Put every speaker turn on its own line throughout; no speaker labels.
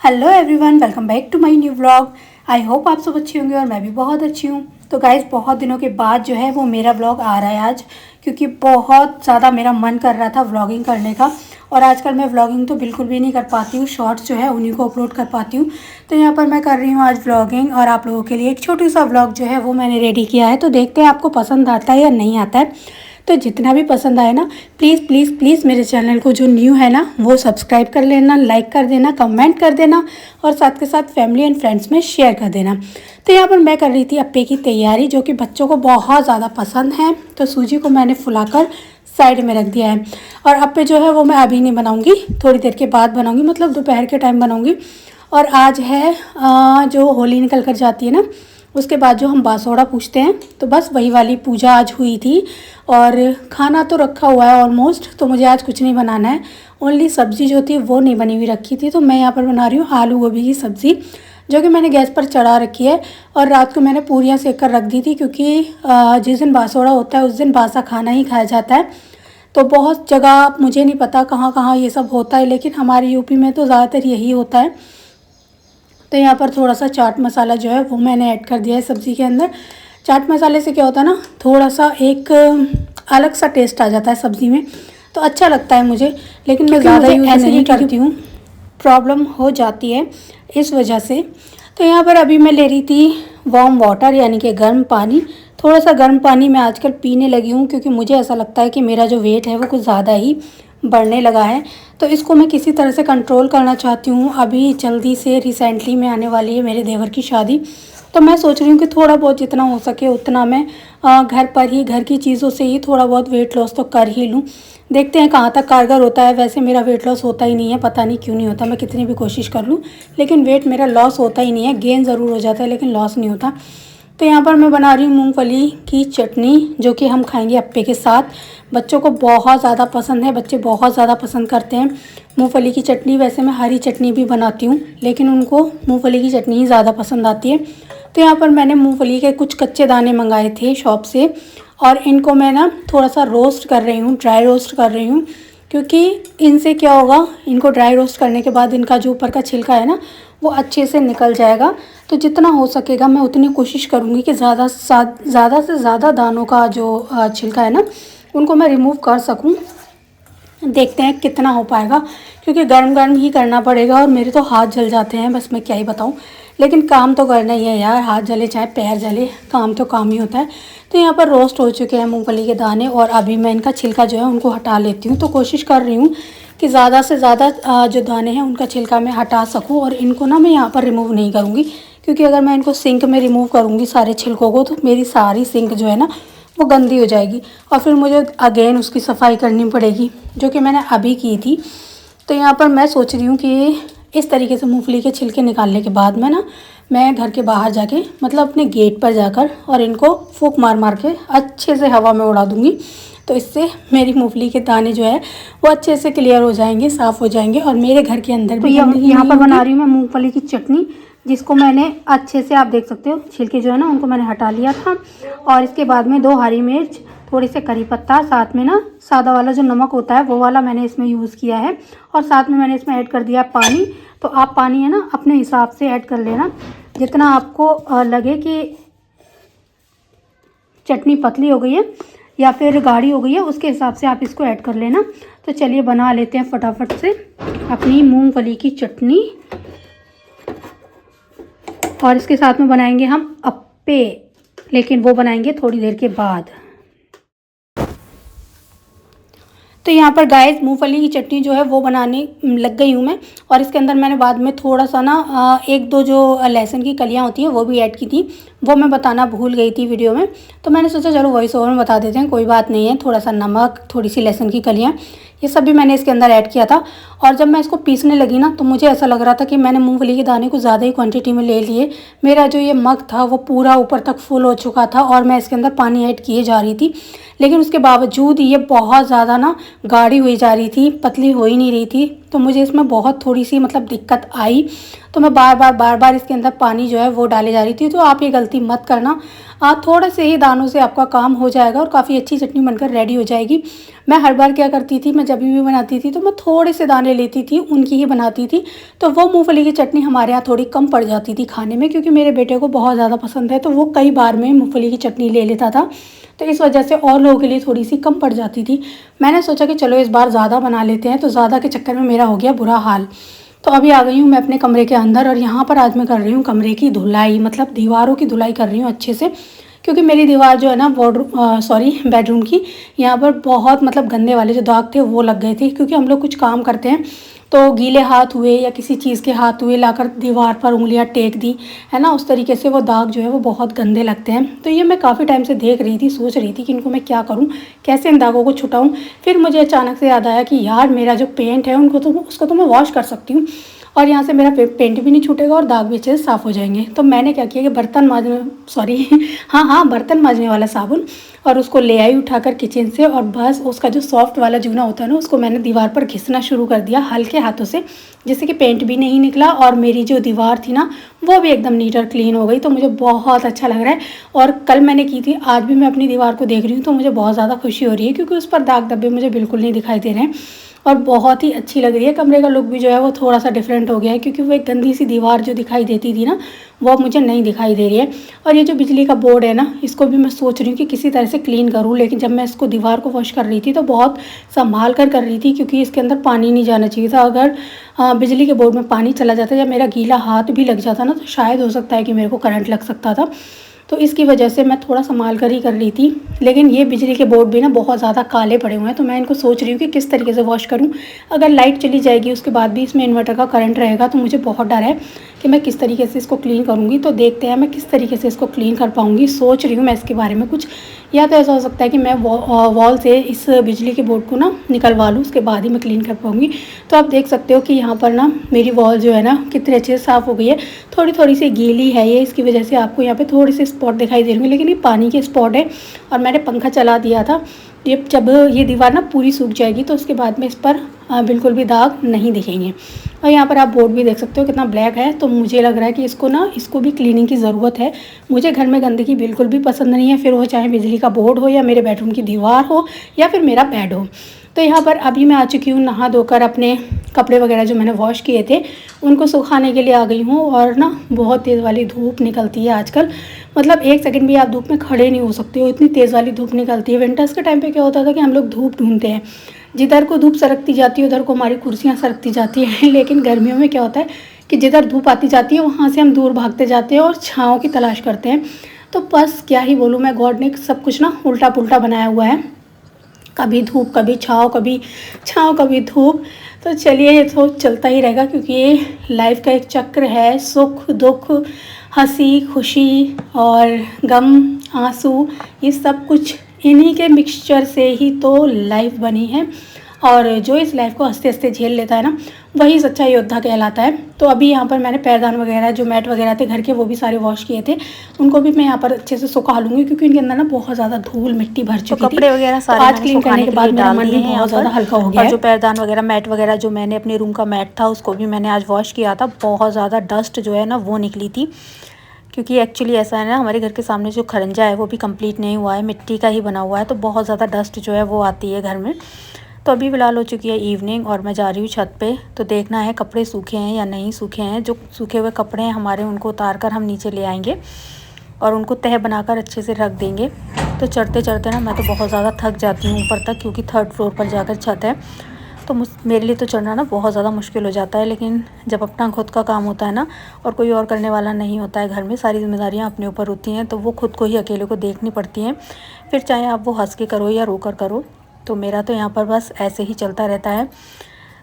Hello everyone, welcome back to my new vlog. I hope आप सब अच्छे होंगे और मैं भी बहुत अच्छी हूँ। तो गाइज़, बहुत दिनों के बाद जो है वो मेरा व्लॉग आ रहा है आज, क्योंकि बहुत ज़्यादा मेरा मन कर रहा था व्लॉगिंग करने का। और आजकल मैं व्लॉगिंग तो बिल्कुल भी नहीं कर पाती हूँ, शॉर्ट्स जो है उन्हीं को अपलोड कर पाती हूँ। तो यहाँ पर मैं कर रही हूँ आज व्लॉगिंग, और आप लोगों के लिए एक छोटी सा व्लॉग जो है वो मैंने रेडी किया है। तो देखते हैं आपको पसंद आता है या नहीं आता है। तो जितना भी पसंद आए ना, प्लीज़ प्लीज़ प्लीज़ मेरे चैनल को जो न्यू है ना वो सब्सक्राइब कर लेना, लाइक कर देना, कमेंट कर देना, और साथ के साथ फैमिली एंड फ्रेंड्स में शेयर कर देना। तो यहाँ पर मैं कर रही थी अप्पे की तैयारी, जो कि बच्चों को बहुत ज़्यादा पसंद है। तो सूजी को मैंने फुलाकर साइड में रख दिया है। और अप्पे जो है वो मैं अभी नहीं बनाऊँगी, थोड़ी देर के बाद बनाऊँगी, मतलब दोपहर के टाइम बनाऊँगी। और आज है जो होली निकल कर जाती है ना, उसके बाद जो हम बासोड़ा पूजते हैं, तो बस वही वाली पूजा आज हुई थी। और खाना तो रखा हुआ है ऑलमोस्ट, तो मुझे आज कुछ नहीं बनाना है। ओनली सब्ज़ी जो थी वो नहीं बनी हुई रखी थी, तो मैं यहाँ पर बना रही हूँ आलू गोभी की सब्ज़ी, जो कि मैंने गैस पर चढ़ा रखी है। और रात को मैंने पूरियाँ सेक कर रख दी थी, क्योंकि जिस दिन बासोड़ा होता है उस दिन बासा खाना ही खाया जाता है। तो बहुत जगह मुझे नहीं पता कहाँ कहाँ ये सब होता है, लेकिन हमारे यूपी में तो ज़्यादातर यही होता है। तो यहाँ पर थोड़ा सा चाट मसाला जो है वो मैंने ऐड कर दिया है सब्ज़ी के अंदर। चाट मसाले से क्या होता है ना, थोड़ा सा एक अलग सा टेस्ट आ जाता है सब्ज़ी में, तो अच्छा लगता है मुझे। लेकिन मैं ज़्यादा यूज़ नहीं करती हूँ, प्रॉब्लम हो जाती है इस वजह से। तो यहाँ पर अभी मैं ले रही थी वार्म वाटर, यानी कि गर्म पानी। थोड़ा सा गर्म पानी मैं आजकल पीने लगी हूँ, क्योंकि मुझे ऐसा लगता है कि मेरा जो वेट है वो कुछ ज़्यादा ही बढ़ने लगा है। तो इसको मैं किसी तरह से कंट्रोल करना चाहती हूँ। अभी जल्दी से रिसेंटली में आने वाली है मेरे देवर की शादी, तो मैं सोच रही हूँ कि थोड़ा बहुत जितना हो सके उतना मैं घर पर ही, घर की चीज़ों से ही थोड़ा बहुत वेट लॉस तो कर ही लूँ। देखते हैं कहाँ तक कारगर होता है। वैसे मेरा वेट लॉस होता ही नहीं है, पता नहीं क्यों नहीं होता, मैं कितनी भी कोशिश कर लूँ, लेकिन वेट मेरा लॉस होता ही नहीं है। गेन ज़रूर हो जाता है लेकिन लॉस नहीं होता। तो यहाँ पर मैं बना रही हूँ मूंगफली की चटनी, जो कि हम खाएंगे अप्पे के साथ। बच्चों को बहुत ज़्यादा पसंद है, बच्चे बहुत ज़्यादा पसंद करते हैं मूंगफली की चटनी। वैसे मैं हरी चटनी भी बनाती हूँ, लेकिन उनको मूंगफली की चटनी ही ज़्यादा पसंद आती है। तो यहाँ पर मैंने मूंगफली के कुछ कच्चे दाने मंगाए थे शॉप से, और इनको मैं ना थोड़ा सा रोस्ट कर रही हूँ, ड्राई रोस्ट कर रही हूँ। क्योंकि इनसे क्या होगा, इनको ड्राई रोस्ट करने के बाद इनका जो ऊपर का छिलका है ना वो अच्छे से निकल जाएगा। तो जितना हो सकेगा मैं उतनी कोशिश करूँगी कि ज़्यादा से ज़्यादा दानों का जो छिलका है ना उनको मैं रिमूव कर सकूँ। देखते हैं कितना हो पाएगा, क्योंकि गर्म गर्म ही करना पड़ेगा। और मेरे तो हाथ जल जाते हैं, बस मैं क्या ही बताऊँ, लेकिन काम तो करना ही है यार। हाथ जले चाहे पैर जले, काम तो काम ही होता है। तो यहाँ पर रोस्ट हो चुके हैं मूंगफली के दाने, और अभी मैं इनका छिलका जो है उनको हटा लेती हूँ। तो कोशिश कर रही हूँ कि ज़्यादा से ज़्यादा जो दाने हैं उनका छिलका मैं हटा सकूँ। और इनको ना मैं यहाँ पर रिमूव नहीं करूँगी, क्योंकि अगर मैं इनको सिंक में रिमूव करूँगी सारे छिलकों को, तो मेरी सारी सिंक जो है ना वो गंदी हो जाएगी, और फिर मुझे अगेन उसकी सफाई करनी पड़ेगी, जो कि मैंने अभी की थी। तो यहाँ पर मैं सोच रही हूँ कि इस तरीके से मूंगफली के छिलके निकालने के बाद मैं घर के बाहर जाके, मतलब अपने गेट पर जाकर, और इनको फूंक मार मार के अच्छे से हवा में उड़ा दूँगी। तो इससे मेरी मूंगफली के दाने जो है वो अच्छे से क्लियर हो जाएंगे, साफ़ हो जाएंगे, और मेरे घर के अंदर भी। यहाँ पर बना रही हूँ मैं मूंगफली की चटनी, जिसको मैंने अच्छे से, आप देख सकते हो छिलके जो है ना उनको मैंने हटा लिया था। और इसके बाद में 2 हरी मिर्च, थोड़ी से करी पत्ता, साथ में ना सादा वाला जो नमक होता है वो वाला मैंने इसमें यूज़ किया है। और साथ में मैंने इसमें ऐड कर दिया पानी। तो आप पानी है ना अपने हिसाब से ऐड कर लेना, जितना आपको लगे कि चटनी पतली हो गई है या फिर गाढ़ी हो गई है, उसके हिसाब से आप इसको ऐड कर लेना। तो चलिए बना लेते हैं फटाफट से अपनी मूंगफली की चटनी। और इसके साथ में बनाएंगे हम अप्पे, लेकिन वो बनाएंगे थोड़ी देर के बाद। तो यहाँ पर गाइस मूंगफली की चटनी जो है वो बनाने लग गई हूँ मैं। और इसके अंदर मैंने बाद में थोड़ा सा ना 1-2 जो लहसुन की कलियाँ होती हैं वो भी ऐड की थी, वो मैं बताना भूल गई थी वीडियो में। तो मैंने सोचा चलो वॉइस ओवर में बता देते हैं, कोई बात नहीं है। थोड़ा सा नमक, थोड़ी सी लहसुन की कलियाँ, ये सब भी मैंने इसके अंदर ऐड किया था। और जब मैं इसको पीसने लगी ना, तो मुझे ऐसा लग रहा था कि मैंने मूंगफली के दाने कुछ ज़्यादा ही क्वांटिटी में ले लिए। मेरा जो ये मग था वो पूरा ऊपर तक फुल हो चुका था, और मैं इसके अंदर पानी ऐड किए जा रही थी, लेकिन उसके बावजूद ये बहुत ज़्यादा ना गाढ़ी हुई जा रही थी, पतली हो ही नहीं रही थी। तो मुझे इसमें बहुत थोड़ी सी मतलब दिक्कत आई। तो मैं बार बार इसके अंदर पानी जो है वो डाले जा रही थी। तो आप ये गलती मत करना, थोड़े से ही दानों से आपका काम हो जाएगा और काफ़ी अच्छी चटनी बनकर रेडी हो जाएगी। मैं हर बार क्या करती थी, मैं जब भी बनाती थी तो मैं थोड़े से दाने लेती थी, उनकी ही बनाती थी। तो वो मूंगफली की चटनी हमारे यहाँ थोड़ी कम पड़ जाती थी खाने में, क्योंकि मेरे बेटे को बहुत ज़्यादा पसंद है। तो वो कई बार में मूंगफली की चटनी ले लेता था, तो इस वजह से और लोगों के लिए थोड़ी सी कम पड़ जाती थी। मैंने सोचा कि चलो इस बार ज़्यादा बना लेते हैं, तो ज़्यादा के चक्कर में मेरा हो गया बुरा हाल। तो अभी आ गई हूँ मैं अपने कमरे के अंदर, और यहाँ पर आज मैं कर रही हूँ कमरे की धुलाई, मतलब दीवारों की धुलाई कर रही हूँ अच्छे से। क्योंकि मेरी दीवार जो है ना बेडरूम की, यहाँ पर बहुत मतलब गंदे वाले जो दाग थे वो लग गए थे। क्योंकि हम लोग कुछ काम करते हैं तो गीले हाथ हुए या किसी चीज़ के हाथ हुए, लाकर दीवार पर उंगलियां टेक दी, है ना, उस तरीके से वो दाग जो है वो बहुत गंदे लगते हैं। तो ये मैं काफ़ी टाइम से देख रही थी, सोच रही थी कि इनको मैं क्या करूं, कैसे इन दागों को छुटाऊं। फिर मुझे अचानक से याद आया कि यार मेरा जो पेंट है उसको तो मैं वॉश कर सकती हूँ, और यहाँ से मेरा पेंट भी नहीं छूटेगा और दाग भी अच्छे से साफ़ हो जाएंगे। तो मैंने क्या किया कि बर्तन मांजने वाला साबुन, और उसको ले आई उठाकर किचन से, और बस उसका जो सॉफ्ट वाला जूना होता है ना, उसको मैंने दीवार पर घिसना शुरू कर दिया हल्के हाथों से, जिससे कि पेंट भी नहीं निकला और मेरी जो दीवार थी ना वो भी एकदम नीट और क्लीन हो गई। तो मुझे बहुत अच्छा लग रहा है। और कल मैंने की थी, आज भी मैं अपनी दीवार को देख रही हूँ तो मुझे बहुत ज़्यादा खुशी हो रही है, क्योंकि उस पर दाग धब्बे मुझे बिल्कुल नहीं दिखाई दे रहे हैं और बहुत ही अच्छी लग रही है। कमरे का लुक भी जो है वो थोड़ा सा डिफरेंट हो गया है, क्योंकि वो एक गंदी सी दीवार जो दिखाई देती थी ना, वो अब मुझे नहीं दिखाई दे रही है। और ये जो बिजली का बोर्ड है ना, इसको भी मैं सोच रही हूँ कि किसी तरह से क्लीन करूँ। लेकिन जब मैं इसको दीवार को वॉश कर रही थी तो बहुत संभाल कर रही थी, क्योंकि इसके अंदर पानी नहीं जाना चाहिए था। अगर बिजली के बोर्ड में पानी चला जाता या मेरा गीला हाथ भी लग जाता ना, तो शायद हो सकता है कि मेरे को करंट लग सकता था। तो इसकी वजह से मैं थोड़ा संभाल कर ही कर रही थी। लेकिन ये बिजली के बोर्ड भी ना बहुत ज़्यादा काले पड़े हुए हैं, तो मैं इनको सोच रही हूँ कि किस तरीके से वॉश करूँ। अगर लाइट चली जाएगी उसके बाद भी इसमें इन्वर्टर का करंट रहेगा, तो मुझे बहुत डर है कि मैं किस तरीके से इसको क्लीन करूँगी। तो देखते हैं मैं किस तरीके से इसको क्लीन कर पाऊँगी। सोच रही हूँ मैं इसके बारे में कुछ, या तो ऐसा हो सकता है कि मैं वॉल से इस बिजली के बोर्ड को ना निकलवा लूँ, उसके बाद ही मैं क्लीन कर पाऊँगी। तो आप देख सकते हो कि यहाँ पर ना मेरी वॉल जो है ना कितने अच्छे से साफ़ हो गई है। थोड़ी सी गीली है ये, इसकी वजह से आपको यहाँ पे थोड़े से स्पॉट दिखाई दे रहे होंगे, लेकिन ये पानी के स्पॉट है। और मैंने पंखा चला दिया था। ये जब ये दीवार ना पूरी सूख जाएगी तो उसके बाद में इस पर बिल्कुल भी दाग नहीं दिखेंगे। और यहाँ पर आप बोर्ड भी देख सकते हो कितना ब्लैक है। तो मुझे लग रहा है कि इसको भी क्लीनिंग की ज़रूरत है। मुझे घर में गंदगी बिल्कुल भी पसंद नहीं है, फिर वो चाहे बिजली का बोर्ड हो या मेरे बेडरूम की दीवार हो या फिर मेरा बेड हो। तो यहाँ पर अभी मैं आ चुकी हूँ नहा धोकर, अपने कपड़े वगैरह जो मैंने वॉश किए थे उनको सुखाने के लिए आ गई हूँ। और ना बहुत तेज़ वाली धूप निकलती है आजकल, मतलब एक सेकंड भी आप धूप में खड़े नहीं हो सकते हो, इतनी तेज़ वाली धूप निकलती है। विंटर्स के टाइम पे क्या होता था कि हम लोग धूप ढूंढते हैं, जिधर को धूप सरकती जाती है उधर को हमारी कुर्सियाँ सरकती जाती हैं। लेकिन गर्मियों में क्या होता है कि जिधर धूप आती जाती है वहाँ से हम दूर भागते जाते हैं और छाँव की तलाश करते हैं। तो बस क्या ही बोलूँ मैं, गॉड ने सब कुछ ना उल्टा पुल्टा बनाया हुआ है, कभी धूप कभी छाँव कभी धूप। तो चलिए ये तो चलता ही रहेगा, क्योंकि ये लाइफ का एक चक्र है। सुख दुख, हंसी खुशी और गम आंसू, ये सब कुछ इन्हीं के मिक्सचर से ही तो लाइफ बनी है। और जो इस लाइफ को हंसते हंसते झेल लेता है ना, वही सच्चा योद्धा कहलाता है। तो अभी यहाँ पर मैंने पैरदान वगैरह जो मैट वगैरह थे घर के, वो भी सारे वॉश किए थे। उनको भी मैं यहाँ पर अच्छे से सुखा लूँगी, क्योंकि इनके अंदर ना बहुत ज़्यादा धूल मिट्टी भर चुकी थी।
कपड़े वगैरह सारे
आज क्लीन करने के बाद मेरा मन भी बहुत ज़्यादा हल्का हो गया है।
और जो पैरदान वगैरह मैट वगैरह जो मैंने अपने रूम का मैट था उसको भी मैंने आज वॉश किया था। बहुत ज़्यादा डस्ट जो है ना वो निकली थी, क्योंकि एक्चुअली ऐसा है ना, हमारे घर के सामने जो खरंजा है वो भी कंप्लीट नहीं हुआ है, मिट्टी का ही बना हुआ है। तो बहुत ज़्यादा डस्ट जो है वो आती है घर में। तो अभी फ़िलहाल हो चुकी है इवनिंग और मैं जा रही हूँ छत पे। तो देखना है कपड़े सूखे हैं या नहीं सूखे हैं। जो सूखे हुए कपड़े हैं हमारे, उनको उतार कर हम नीचे ले आएंगे और उनको तह बनाकर अच्छे से रख देंगे। तो चढ़ते चढ़ते ना मैं तो बहुत ज़्यादा थक जाती हूँ ऊपर तक, क्योंकि 3rd फ्लोर पर जाकर छत है। तो मेरे लिए तो चढ़ना ना बहुत ज़्यादा मुश्किल हो जाता है। लेकिन जब अपना खुद का काम होता है ना और कोई और करने वाला नहीं होता है घर में, सारी जिम्मेदारियाँ अपने ऊपर होती हैं, तो वो खुद को ही अकेले को देखनी पड़ती हैं। फिर चाहे आप वो हंस के करो या रो कर करो। तो मेरा तो यहाँ पर बस ऐसे ही चलता रहता है।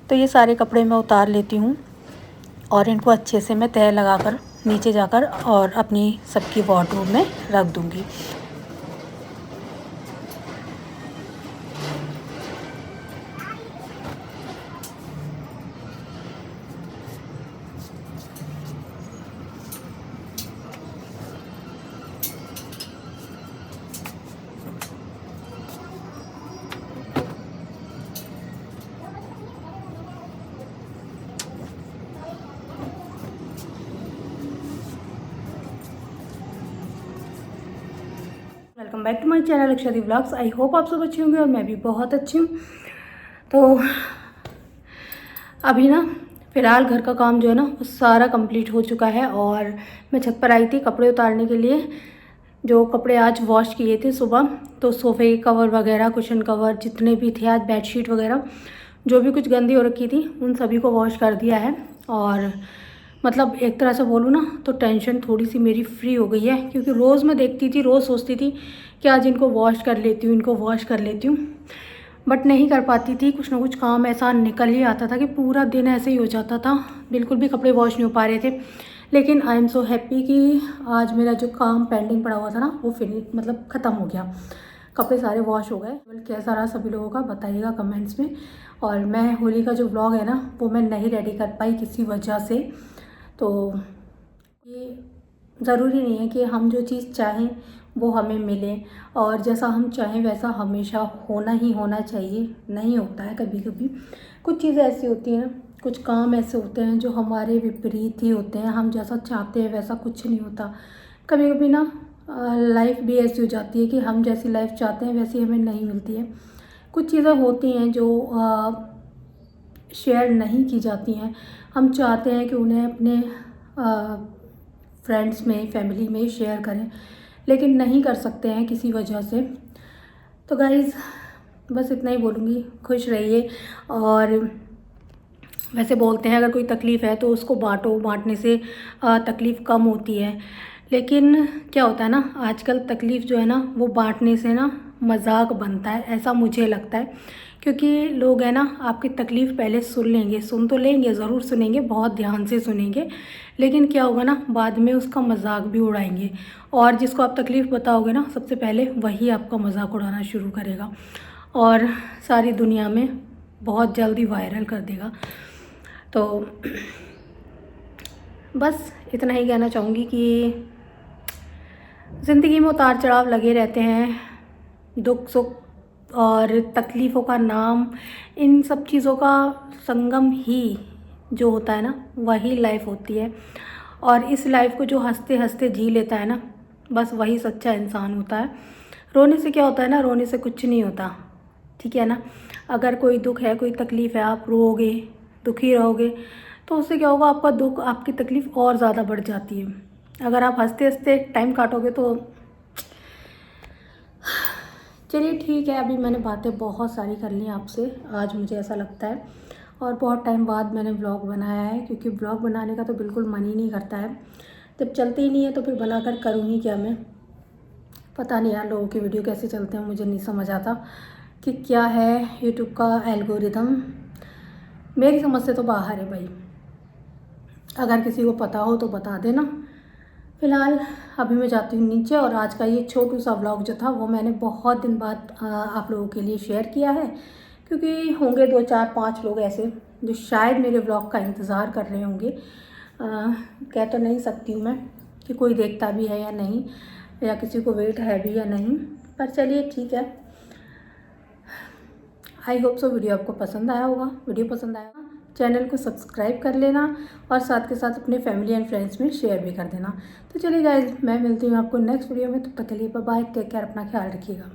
तो ये सारे कपड़े मैं उतार लेती हूँ और इनको अच्छे से मैं तह लगाकर नीचे जाकर और अपनी सबकी वार्डरोब में रख दूँगी।
Welcome back to my channel Akshadi vlogs. I hope आप सब अच्छे होंगे और मैं भी बहुत अच्छी हूँ। तो अभी ना फ़िलहाल घर का काम जो है ना वो सारा कंप्लीट हो चुका है और मैं छत पर आई थी कपड़े उतारने के लिए। जो कपड़े आज वॉश किए थे सुबह, तो सोफ़े के कवर वगैरह, कुशन कवर जितने भी थे, आज बेडशीट वगैरह जो भी कुछ गंदी हो रखी थी उन सभी को वॉश कर दिया है। और मतलब एक तरह से बोलूँ ना तो टेंशन थोड़ी सी मेरी फ्री हो गई है, क्योंकि रोज़ मैं देखती थी, रोज़ सोचती थी कि आज इनको वॉश कर लेती हूँ, इनको वॉश कर लेती हूँ, बट नहीं कर पाती थी। कुछ ना कुछ काम ऐसा निकल ही आता था कि पूरा दिन ऐसे ही हो जाता था, बिल्कुल भी कपड़े वॉश नहीं हो पा रहे थे। लेकिन आई एम सो हैप्पी कि आज मेरा जो काम पेंडिंग पड़ा हुआ था ना वो मतलब ख़त्म हो गया, कपड़े सारे वॉश हो गए। कैसा रहा सभी लोगों का बताइएगा कमेंट्स में। और मैं होली का जो व्लॉग है ना वो मैं नहीं रेडी कर पाई किसी वजह से। तो ये ज़रूरी नहीं है कि हम जो चीज़ चाहें वो हमें मिले और जैसा हम चाहें वैसा हमेशा होना ही होना चाहिए, नहीं होता है। कभी कभी कुछ चीज़ें ऐसी होती हैं, कुछ काम ऐसे होते हैं जो हमारे विपरीत ही होते हैं, हम जैसा चाहते हैं वैसा कुछ नहीं होता। कभी कभी ना लाइफ भी ऐसी हो जाती है कि हम जैसी लाइफ चाहते हैं वैसी हमें नहीं मिलती है। कुछ चीज़ें होती हैं जो शेयर नहीं की जाती हैं, हम चाहते हैं कि उन्हें अपने फ्रेंड्स में, फैमिली में शेयर करें, लेकिन नहीं कर सकते हैं किसी वजह से। तो गाइज़ बस इतना ही बोलूँगी, खुश रहिए। और वैसे बोलते हैं अगर कोई तकलीफ़ है तो उसको बांटो, बांटने से तकलीफ़ कम होती है। लेकिन क्या होता है ना, आजकल तकलीफ़ जो है ना वो बांटने से ना मजाक बनता है, ऐसा मुझे लगता है। क्योंकि लोग हैं ना आपकी तकलीफ़ पहले सुन लेंगे, सुन तो लेंगे, ज़रूर सुनेंगे, बहुत ध्यान से सुनेंगे, लेकिन क्या होगा ना बाद में उसका मजाक भी उड़ाएंगे। और जिसको आप तकलीफ़ बताओगे ना सबसे पहले वही आपका मजाक उड़ाना शुरू करेगा और सारी दुनिया में बहुत जल्दी वायरल कर देगा। तो बस इतना ही कहना चाहूँगी कि ज़िंदगी में उतार चढ़ाव लगे रहते हैं, दुख सुख और तकलीफ़ों का नाम, इन सब चीज़ों का संगम ही जो होता है ना वही लाइफ होती है। और इस लाइफ को जो हंसते हंसते जी लेता है ना बस वही सच्चा इंसान होता है। रोने से क्या होता है ना, रोने से कुछ नहीं होता, ठीक है ना। अगर कोई दुख है, कोई तकलीफ़ है, आप रोओगे, दुखी रहोगे तो उससे क्या होगा, आपका दुख, आपकी तकलीफ़ और ज़्यादा बढ़ जाती है। अगर आप हंसते हंसते टाइम काटोगे तो चलिए ठीक है। अभी मैंने बातें बहुत सारी कर ली आपसे, आज मुझे ऐसा लगता है, और बहुत टाइम बाद मैंने व्लॉग बनाया है, क्योंकि व्लॉग बनाने का तो बिल्कुल मन ही नहीं करता है। जब चलते ही नहीं है तो फिर बनाकर करूँ ही क्या मैं। पता नहीं यार लोगों की वीडियो कैसे चलते हैं, मुझे नहीं समझ आता कि क्या है यूट्यूब का एल्गोरिदम, मेरी समझ से तो बाहर है भाई। अगर किसी को पता हो तो बता देना। फ़िलहाल अभी मैं जाती हूँ नीचे, और आज का ये छोटू सा व्लॉग जो था वो मैंने बहुत दिन बाद आप लोगों के लिए शेयर किया है, क्योंकि होंगे 2 4 5 लोग ऐसे जो शायद मेरे व्लॉग का इंतज़ार कर रहे होंगे। कह तो नहीं सकती हूँ मैं कि कोई देखता भी है या नहीं, या किसी को वेट है भी या नहीं, पर चलिए ठीक है। आई होप सो वीडियो आपको पसंद आया होगा। वीडियो पसंद आया चैनल को सब्सक्राइब कर लेना और साथ के साथ अपने फैमिली एंड फ्रेंड्स में शेयर भी कर देना। तो चलिए गाइज मैं मिलती हूँ आपको नेक्स्ट वीडियो में, तब तक के लिए बाय बाय, टेक केयर, अपना ख्याल रखिएगा।